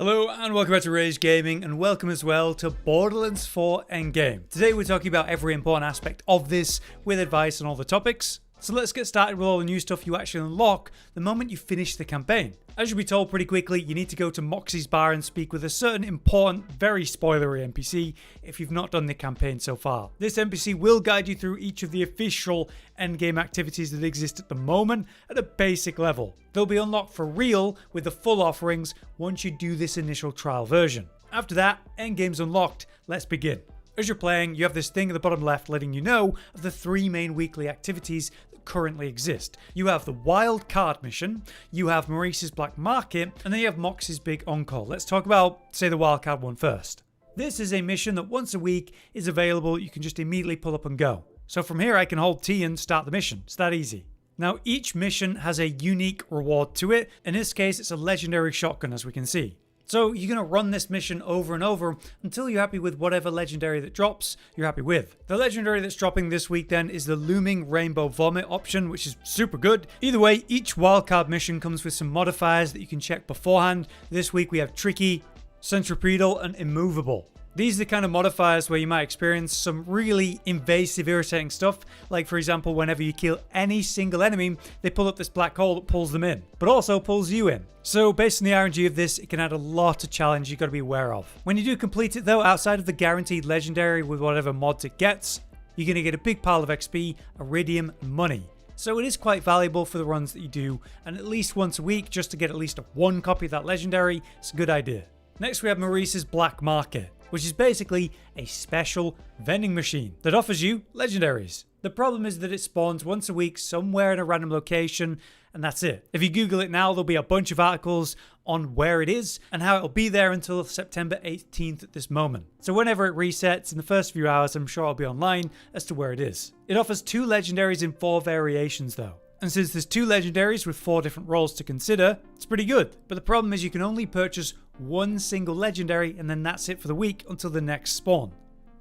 Hello and welcome back to Rage Gaming, and welcome as well to Borderlands 4 Endgame. Today we're talking about every important aspect of this with advice on all the topics. So let's get started with all the new stuff you actually unlock the moment you finish the campaign. As you'll be told pretty quickly, you need to go to Moxxi's bar and speak with a certain important, very spoilery NPC if you've not done the campaign so far. This NPC will guide you through each of the official endgame activities that exist at the moment at a basic level. They'll be unlocked for real with the full offerings once you do this initial trial version. After that, endgame's unlocked. Let's begin. As you're playing, you have this thing at the bottom left letting you know of the three main weekly activities that currently exist. You have the Wild Card mission, you have Maurice's Black Market, and then you have Moxxi's Big On-Call. Let's talk about, say, the Wild Card one first. This is a mission that once a week is available. You can just immediately pull up and go. So from here I can hold T and start the mission. It's that easy. Now each mission has a unique reward to it. In this case it's a legendary shotgun, as we can see. So you're going to run this mission over and over until you're happy with whatever legendary that drops you're happy with. The legendary that's dropping this week then is the Looming Rainbow Vomit option, which is super good. Either way, each wildcard mission comes with some modifiers that you can check beforehand. This week we have Tricky, Centripetal, and Immovable. These are the kind of modifiers where you might experience some really invasive, irritating stuff. Like, for example, whenever you kill any single enemy, they pull up this black hole that pulls them in, but also pulls you in. So based on the RNG of this, it can add a lot of challenge you've got to be aware of. When you do complete it though, outside of the guaranteed legendary with whatever mods it gets, you're going to get a big pile of XP, Iridium, and money. So it is quite valuable for the runs that you do, and at least once a week, just to get at least one copy of that legendary, it's a good idea. Next we have Maurice's Black Market, which is basically a special vending machine that offers you legendaries. The problem is that it spawns once a week somewhere in a random location, and that's it. If you Google it now, there'll be a bunch of articles on where it is and how it'll be there until September 18th at this moment. So whenever it resets in the first few hours, I'm sure it'll be online as to where it is. It offers 2 legendaries in 4 variations though. And since there's 2 legendaries with 4 different roles to consider, it's pretty good. But the problem is you can only purchase 1 single legendary, and then that's it for the week until the next spawn.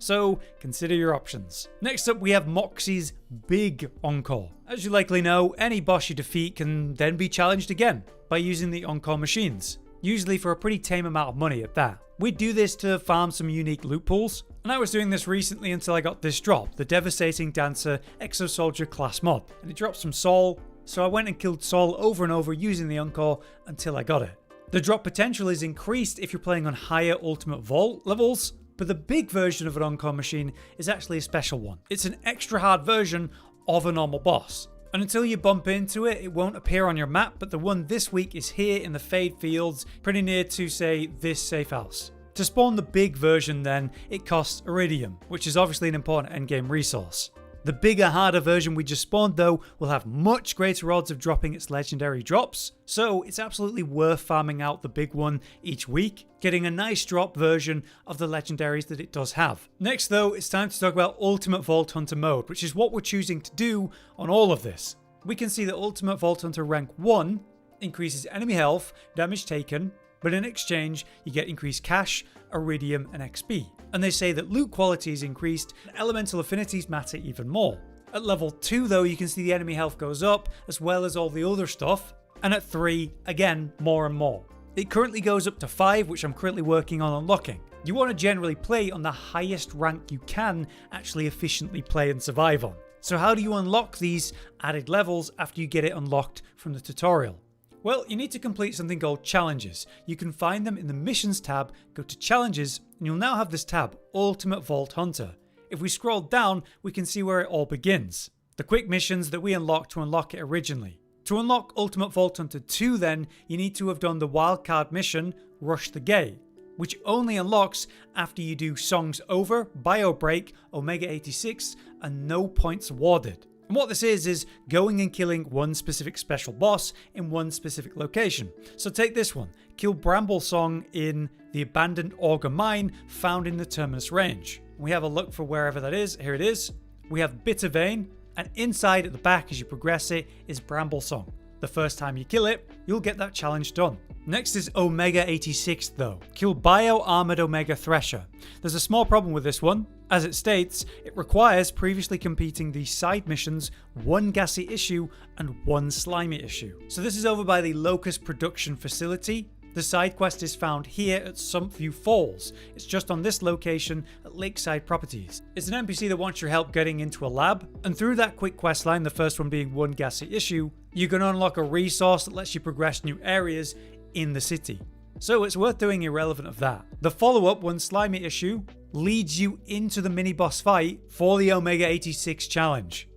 So consider your options. Next up we have Moxxi's Big On-Call. As you likely know, any boss you defeat can then be challenged again by using the on-call machines, usually for a pretty tame amount of money at that. We do this to farm some unique loot pools, and I was doing this recently until I got this drop, the Devastating Dancer Exosoldier class mod, and it drops some Sol, so I went and killed Sol over and over using the on-call until I got it. The drop potential is increased if you're playing on higher ultimate vault levels, but the big version of an on-call machine is actually a special one. It's an extra hard version of a normal boss. And until you bump into it, it won't appear on your map, but the one this week is here in the Fade Fields, pretty near to, say, this safe house. To spawn the big version then, it costs Iridium, which is obviously an important endgame resource. The bigger, harder version we just spawned though will have much greater odds of dropping its legendary drops, so it's absolutely worth farming out the big one each week, getting a nice drop version of the legendaries that it does have. Next though, it's time to talk about Ultimate Vault Hunter mode, which is what we're choosing to do on all of this. We can see that Ultimate Vault Hunter rank 1 increases enemy health, damage taken, but in exchange you get increased cash, Iridium, and XP. And they say that loot quality is increased and elemental affinities matter even more. At level 2 though, you can see the enemy health goes up as well as all the other stuff, and at 3, again, more and more. It currently goes up to 5, which I'm currently working on unlocking. You want to generally play on the highest rank you can actually efficiently play and survive on. So how do you unlock these added levels after you get it unlocked from the tutorial? Well, you need to complete something called Challenges. You can find them in the Missions tab, go to Challenges, and you'll now have this tab, Ultimate Vault Hunter. If we scroll down, we can see where it all begins. The quick missions that we unlocked to unlock it originally. To unlock Ultimate Vault Hunter 2 then, you need to have done the wildcard mission, Rush the Gate, which only unlocks after you do Songs Over, Bio Break, Omega 86, and no points awarded. And what this is going and killing one specific special boss in one specific location. So take this one, kill Bramble Song in the abandoned Auger mine found in the Terminus range. We have a look for wherever that is, here it is. We have Bitter Vein, and inside at the back as you progress it is Bramble Song. The first time you kill it, you'll get that challenge done. Next is Omega 86 though. Kill Bio Armored Omega Thresher. There's a small problem with this one. As it states, it requires previously completing the side missions, 1 gassy issue and 1 slimy issue. So this is over by the Locust production facility. The The side quest is found here at Sumpview Falls. It's just on this location at Lakeside Properties. It's an NPC that wants your help getting into a lab, and through that quick quest line, the first one being one gassy issue, you can unlock a resource that lets you progress new areas in the city. So it's worth doing irrelevant of that. The follow-up, one slimy issue, leads you into the mini-boss fight for the Omega 86 challenge.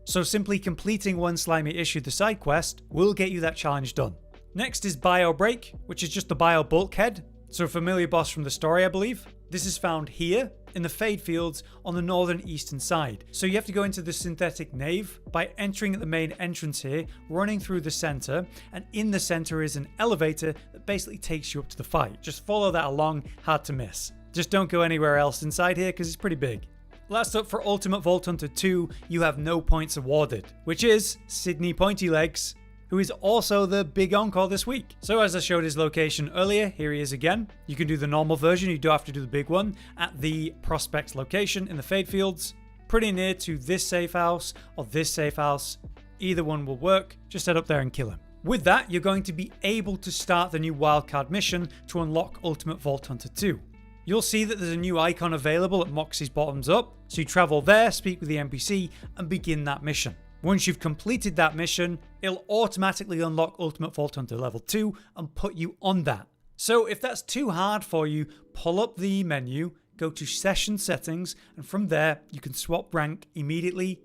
So simply completing one slimy issue, the side quest, will get you that challenge done. Next is Bio Break, which is just the Bio Bulkhead, so a familiar boss from the story I believe. This is found here in the Fade Fields on the northern eastern side. So you have to go into the synthetic nave by entering at the main entrance here, running through the center, and in the center is an elevator that basically takes you up to the fight. Just follow that along, hard to miss. Just don't go anywhere else inside here because it's pretty big. Last up for Ultimate Vault Hunter 2, you have no points awarded, which is Sydney Pointy Legs, who is also the big encore this week. So as I showed his location earlier, here he is again. You can do the normal version, you don't have to do the big one, at the Prospects location in the Fade Fields, pretty near to this safe house or this safe house. Either one will work, just head up there and kill him. With that, you're going to be able to start the new wildcard mission to unlock Ultimate Vault Hunter 2. You'll see that there's a new icon available at Moxxi's bottoms up, so you travel there, speak with the NPC, and begin that mission. Once you've completed that mission, it'll automatically unlock Ultimate Vault Hunter level 2 and put you on that. So if that's too hard for you, pull up the menu, go to Session Settings, and from there you can swap rank immediately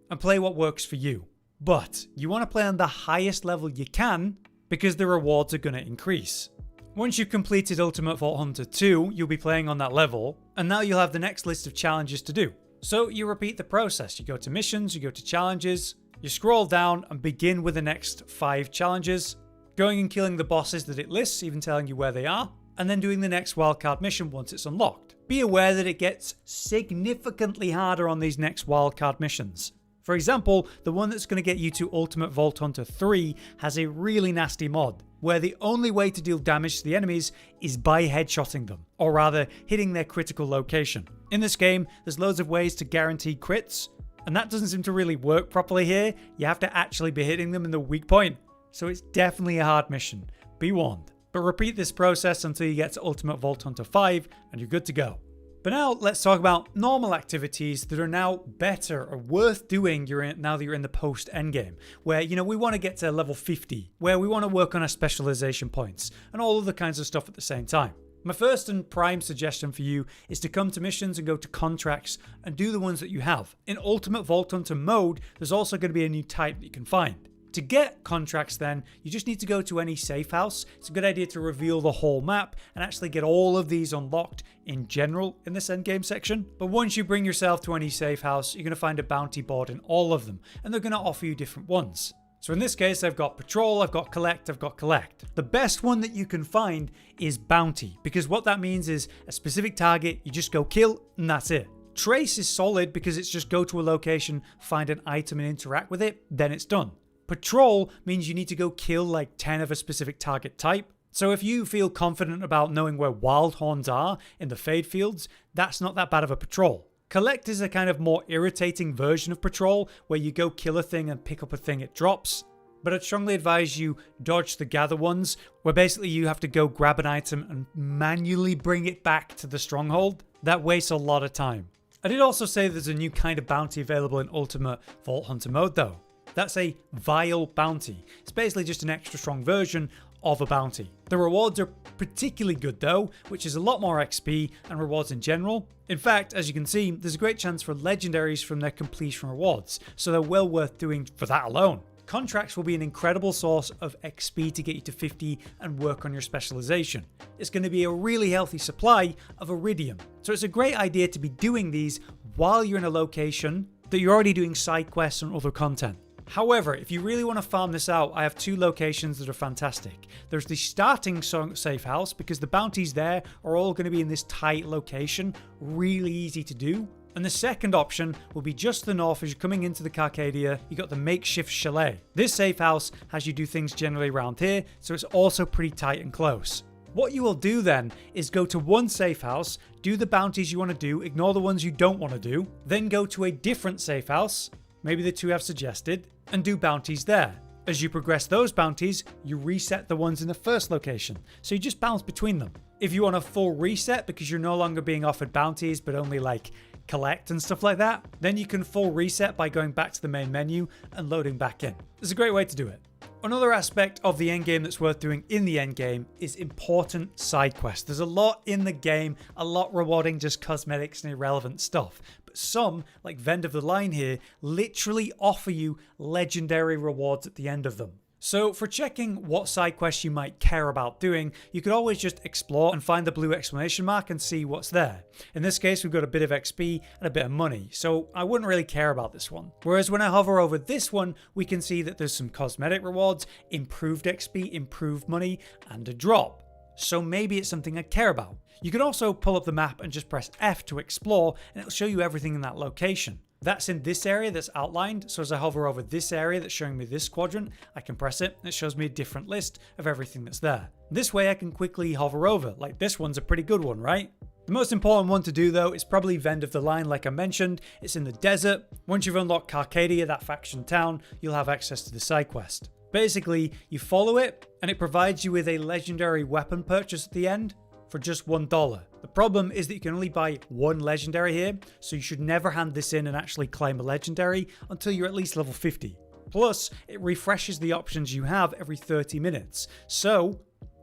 and play what works for you. But you want to play on the highest level you can because the rewards are going to increase. Once you've completed Ultimate Vault Hunter 2, you'll be playing on that level, and now you'll have the next list of challenges to do. So you repeat the process. You go to missions, you go to challenges, you scroll down and begin with the next 5 challenges, going and killing the bosses that it lists, even telling you where they are, and then doing the next wildcard mission once it's unlocked. Be aware that it gets significantly harder on these next wildcard missions. For example, the one that's going to get you to Ultimate Vault Hunter 3 has a really nasty mod, where the only way to deal damage to the enemies is by headshotting them, or rather hitting their critical location. In this game, there's loads of ways to guarantee crits, and that doesn't seem to really work properly here. You have to actually be hitting them in the weak point, so it's definitely a hard mission. Be warned. But repeat this process until you get to Ultimate Vault Hunter 5, and you're good to go. But now let's talk about normal activities that are now better or worth doing now that you're in the post-endgame, where, we want to get to level 50, where we want to work on our specialization points, and all other kinds of stuff at the same time. My first and prime suggestion for you is to come to missions and go to contracts and do the ones that you have. In Ultimate Vault Hunter mode, there's also going to be a new type that you can find. To get contracts then, you just need to go to any safe house. It's a good idea to reveal the whole map and actually get all of these unlocked in general in this endgame section. But once you bring yourself to any safe house, you're going to find a bounty board in all of them, and they're going to offer you different ones. So in this case, I've got Patrol, I've got Collect, I've got Collect. The best one that you can find is Bounty, because what that means is a specific target, you just go kill, and that's it. Trace is solid because it's just go to a location, find an item and interact with it, then it's done. Patrol means you need to go kill like 10 of a specific target type. So if you feel confident about knowing where wild horns are in the Fade Fields, that's not that bad of a patrol. Collect is a kind of more irritating version of Patrol, where you go kill a thing and pick up a thing it drops. But I'd strongly advise you dodge the gather ones, where basically you have to go grab an item and manually bring it back to the stronghold. That wastes a lot of time. I did also say there's a new kind of bounty available in Ultimate Vault Hunter mode though. That's a Vile Bounty. It's basically just an extra strong version of a bounty. The rewards are particularly good though, which is a lot more XP and rewards in general. In fact, as you can see, there's a great chance for legendaries from their completion rewards, so they're well worth doing for that alone. Contracts will be an incredible source of XP to get you to 50 and work on your specialization. It's going to be a really healthy supply of Iridium, so it's a great idea to be doing these while you're in a location that you're already doing side quests and other content. However, if you really want to farm this out, I have 2 locations that are fantastic. There's the starting safe house, because the bounties there are all going to be in this tight location, really easy to do. And the second option will be just to the north as you're coming into the Carcadia. You got the makeshift chalet. This safe house has you do things generally around here, so it's also pretty tight and close. What you will do then is go to one safe house, do the bounties you want to do, ignore the ones you don't want to do, then go to a different safe house, maybe the 2 I've suggested, and do bounties there. As you progress those bounties, you reset the ones in the first location, so you just bounce between them. If you want a full reset because you're no longer being offered bounties but only like collect and stuff like that, then you can full reset by going back to the main menu and loading back in. It's a great way to do it. Another aspect of the endgame that's worth doing in the endgame is important side quests. There's a lot in the game, a lot rewarding just cosmetics and irrelevant stuff. But some, like Vend of the Line here, literally offer you legendary rewards at the end of them. So for checking what side quests you might care about doing, you could always just explore and find the blue exclamation mark and see what's there. In this case, we've got a bit of XP and a bit of money, so I wouldn't really care about this one. Whereas when I hover over this one, we can see that there's some cosmetic rewards, improved XP, improved money, and a drop. So maybe it's something I care about. You can also pull up the map and just press F to explore, and it'll show you everything in that location. That's in this area that's outlined, so as I hover over this area that's showing me this quadrant, I can press it and it shows me a different list of everything that's there. This way I can quickly hover over, like this one's a pretty good one, right? The most important one to do though is probably Vend of the Line, like I mentioned. It's in the desert. Once you've unlocked Carcadia, that faction town, you'll have access to the side quest. Basically, you follow it and it provides you with a legendary weapon purchase at the end for just $1. The problem is that you can only buy one legendary here, so you should never hand this in and actually claim a legendary until you're at least level 50. Plus, it refreshes the options you have every 30 minutes, so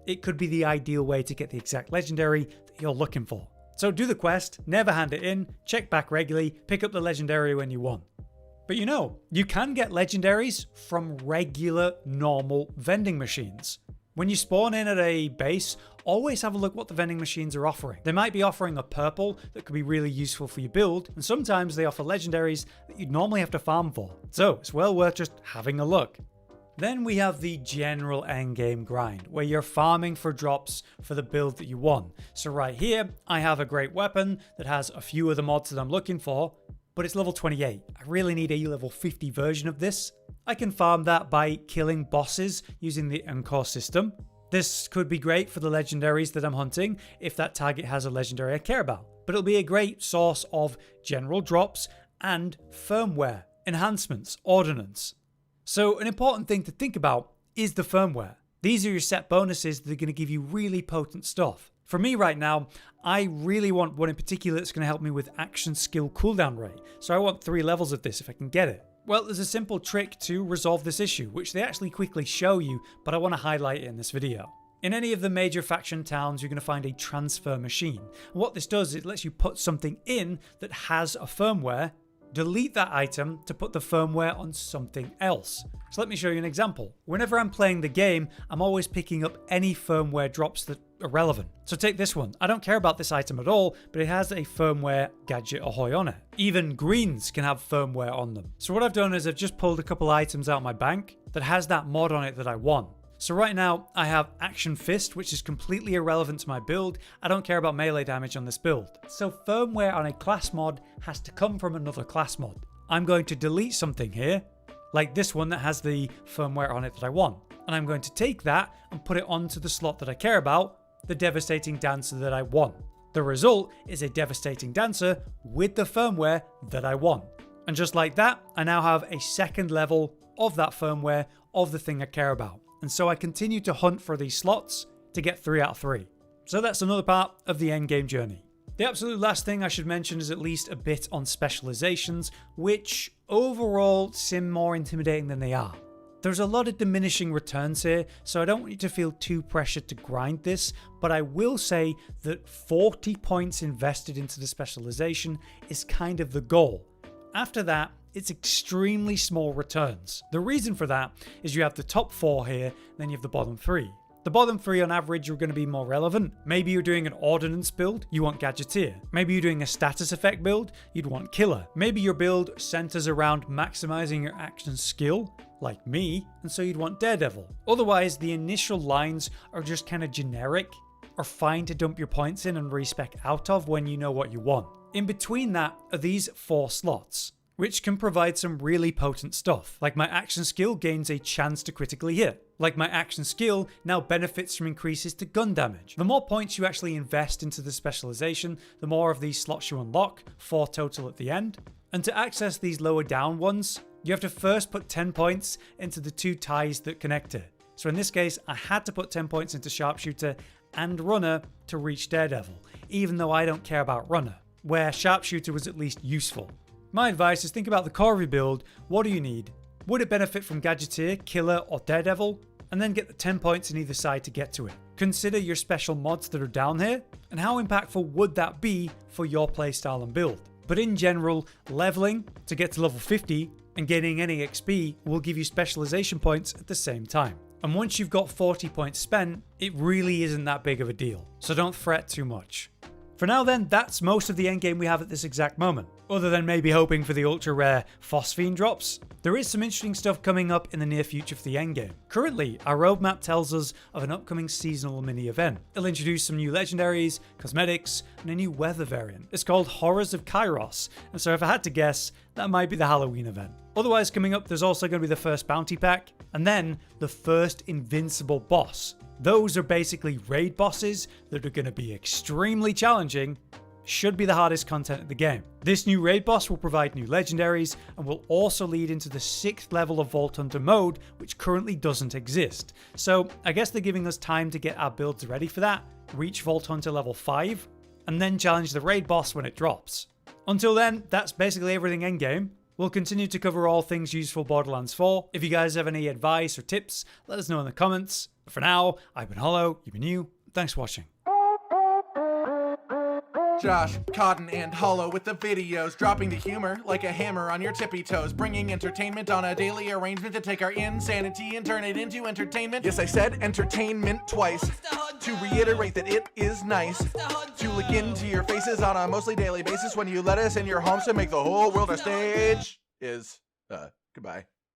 it could be the ideal way to get the exact legendary that you're looking for. So do the quest, never hand it in, check back regularly, pick up the legendary when you want. But you know, you can get legendaries from regular, normal vending machines. When you spawn in at a base, always have a look what the vending machines are offering. They might be offering a purple that could be really useful for your build, and sometimes they offer legendaries that you'd normally have to farm for. So it's well worth just having a look. Then we have the general endgame grind, where you're farming for drops for the build that you want. So right here, I have a great weapon that has a few of the mods that I'm looking for, but it's level 28. I really need a level 50 version of this. I can farm that by killing bosses using the Encore system. This could be great for the legendaries that I'm hunting if that target has a legendary I care about, but it'll be a great source of general drops and firmware, enhancements, ordinance. So an important thing to think about is the firmware. These are your set bonuses that are going to give you really potent stuff. For me right now, I really want one in particular that's going to help me with action skill cooldown rate, so I want 3 levels of this if I can get it. Well, there's a simple trick to resolve this issue, which they actually quickly show you, but I want to highlight it in this video. In any of the major faction towns, you're going to find a transfer machine. And what this does is it lets you put something in that has a firmware, delete that item to put the firmware on something else. So let me show you an example. Whenever I'm playing the game, I'm always picking up any firmware drops that are relevant. So take this one. I don't care about this item at all, but it has a firmware gadget ahoy on it. Even greens can have firmware on them. So what I've done is I've just pulled a couple items out of my bank that has that mod on it that I want. So right now I have Action Fist, which is completely irrelevant to my build. I don't care about melee damage on this build. So firmware on a class mod has to come from another class mod. I'm going to delete something here, like this one that has the firmware on it that I want. And I'm going to take that and put it onto the slot that I care about, the Devastating Dancer that I want. The result is a Devastating Dancer with the firmware that I want. And just like that, I now have a second level of that firmware of the thing I care about. And so I continue to hunt for these slots to get 3 out of 3. So that's another part of the endgame journey. The absolute last thing I should mention is at least a bit on specializations, which overall seem more intimidating than they are. There's a lot of diminishing returns here, so I don't want you to feel too pressured to grind this, but I will say that 40 points invested into the specialization is kind of the goal. After that, it's extremely small returns. The reason for that is you have the top 4 here, then you have the bottom 3. The bottom 3 on average are going to be more relevant. Maybe you're doing an Ordinance build, you want Gadgeteer. Maybe you're doing a status effect build, you'd want Killer. Maybe your build centers around maximizing your action skill, like me, and so you'd want Daredevil. Otherwise, the initial lines are just kind of generic, or fine to dump your points in and respec out of when you know what you want. In between that are these 4 slots, which can provide some really potent stuff. Like my action skill gains a chance to critically hit. Like my action skill now benefits from increases to gun damage. The more points you actually invest into the specialization, the more of these slots you unlock, 4 total at the end. And to access these lower down ones, You have to first put 10 points into the 2 ties that connect it. So in this case, I had to put 10 points into Sharpshooter and Runner to reach Daredevil, even though I don't care about Runner, where Sharpshooter was at least useful. My advice is think about the core of your build. What do you need? Would it benefit from Gadgeteer, Killer, or Daredevil? And then get the 10 points in either side to get to it. Consider your special mods that are down here, and how impactful would that be for your playstyle and build. But in general, leveling to get to level 50 and gaining any XP will give you specialization points at the same time. And once you've got 40 points spent, it really isn't that big of a deal, so don't fret too much. For now then, that's most of the endgame we have at this exact moment, other than maybe hoping for the ultra rare Phosphine drops. There is some interesting stuff coming up in the near future for the endgame. Currently, our roadmap tells us of an upcoming seasonal mini event. It'll introduce some new legendaries, cosmetics, and a new weather variant. It's called Horrors of Kairos, and so if I had to guess, that might be the Halloween event. Otherwise, coming up, there's also going to be the first bounty pack, and then the first invincible boss. Those are basically raid bosses that are going to be extremely challenging, should be the hardest content of the game. This new raid boss will provide new legendaries and will also lead into the 6th level of Vault Hunter mode, which currently doesn't exist. So I guess they're giving us time to get our builds ready for that, reach Vault Hunter level 5, and then challenge the raid boss when it drops. Until then, that's basically everything endgame. We'll continue to cover all things useful Borderlands 4. If you guys have any advice or tips, let us know in the comments. But for now, I've been Hollow, you've been you. Thanks for watching. Josh, Cotton, and Hollow with the videos, dropping the humor like a hammer on your tippy toes, bringing entertainment on a daily arrangement to take our insanity and turn it into entertainment. Yes, I said entertainment twice, to reiterate that it is nice to look into your faces on a mostly daily basis when you let us in your homes to make the whole world a stage. Goodbye.